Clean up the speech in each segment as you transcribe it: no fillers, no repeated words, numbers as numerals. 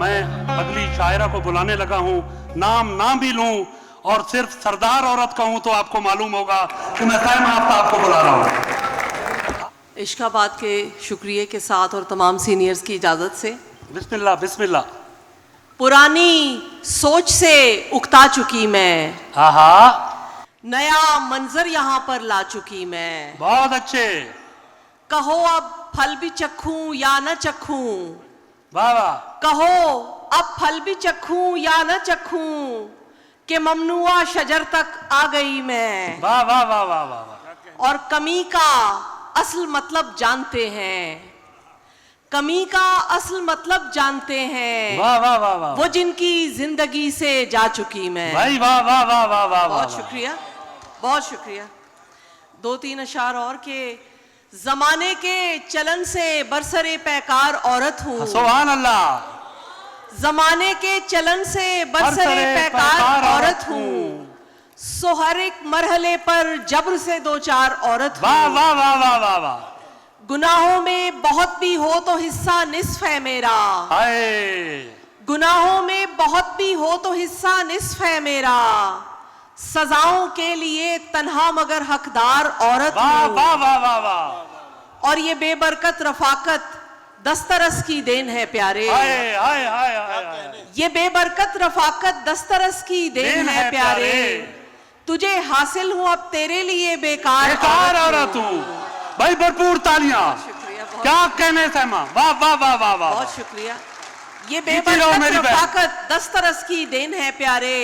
मैं अगली शायरा को बुलाने लगा हूँ। नाम भी लूं और सिर्फ सरदार औरत कहूं तो आपको मालूम होगा कि मैं सैमा आफ्ताब को बुला रहा हूँ। इश्काबाद के शुक्रिया के साथ और तमाम सीनियर्स की इजाज़त से बिस्मिल्लाह बिस्मिल्लाह। पुरानी सोच से उकता चुकी मैं, हाँ, नया मंजर यहाँ पर ला चुकी मैं। बहुत अच्छे। कहो अब फल भी चखूं या न चखूं, वाह वाह। कहो अब फल भी चखूं या न चखूं, कि ममनुआ शजर तक आ गई मैं। वाह वाह वाह वाह वाह। और कमी का असल मतलब जानते हैं, कमी का असल मतलब जानते हैं। वाह वाह वाह वाह। वो जिनकी जिंदगी से जा चुकी मैं। भाई वाह वाह वाह वाह वाह। बहुत शुक्रिया, बहुत शुक्रिया। 2-3 अशार और के जमाने के चलन से बरसरे पैकार औरत हूँ। सुभान अल्लाह। जमाने के चलन से बरसरे पैकार औरत हूँ। सो हर एक मरहले पर जब्र से 2-4 औरत हूँ। वाह वाह वाह वाह वाह वाह। गुनाहों में बहुत भी हो तो हिस्सा निस्फ है मेरा। हाय। गुनाहों में बहुत भी हो तो हिस्सा निस्फ है मेरा। सजाओं के लिए तन्हा मगर हकदार औरत वाह हूँ। वाह वाह वाह वाह। और ये बेबरकत रफाकत दस्तरस की देन है प्यारे। हाय हाय हाय हाय। ये बेबरकत रफाकत दस्तरस की देन है प्यारे। तुझे हासिल हूँ अब तेरे लिए बेकार औरत हूँ। भाई भरपूर तालियां। शुक्रिया, क्या कहने सैमा। वाह वाह वाह वाह वाह। बहुत शुक्रिया। ये बेबरकत रफाकत दस्तरस की देन है प्यारे।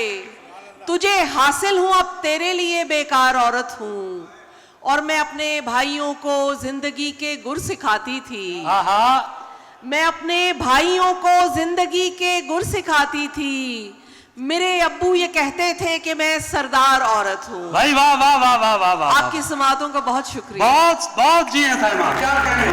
तुझे हासिल हूँ अब तेरे लिए बेकार औरत हूँ। और मैं अपने भाइयों को जिंदगी के गुर सिखाती थी। मैं अपने भाइयों को जिंदगी के गुर सिखाती थी। मेरे अब्बू ये कहते थे कि मैं सरदार औरत हूँ। भाई वाह वाह वाह वाह वाह वाह। आपकी समातों का बहुत शुक्रिया। बहुत बहुत जी है सैमा। क्या कहें।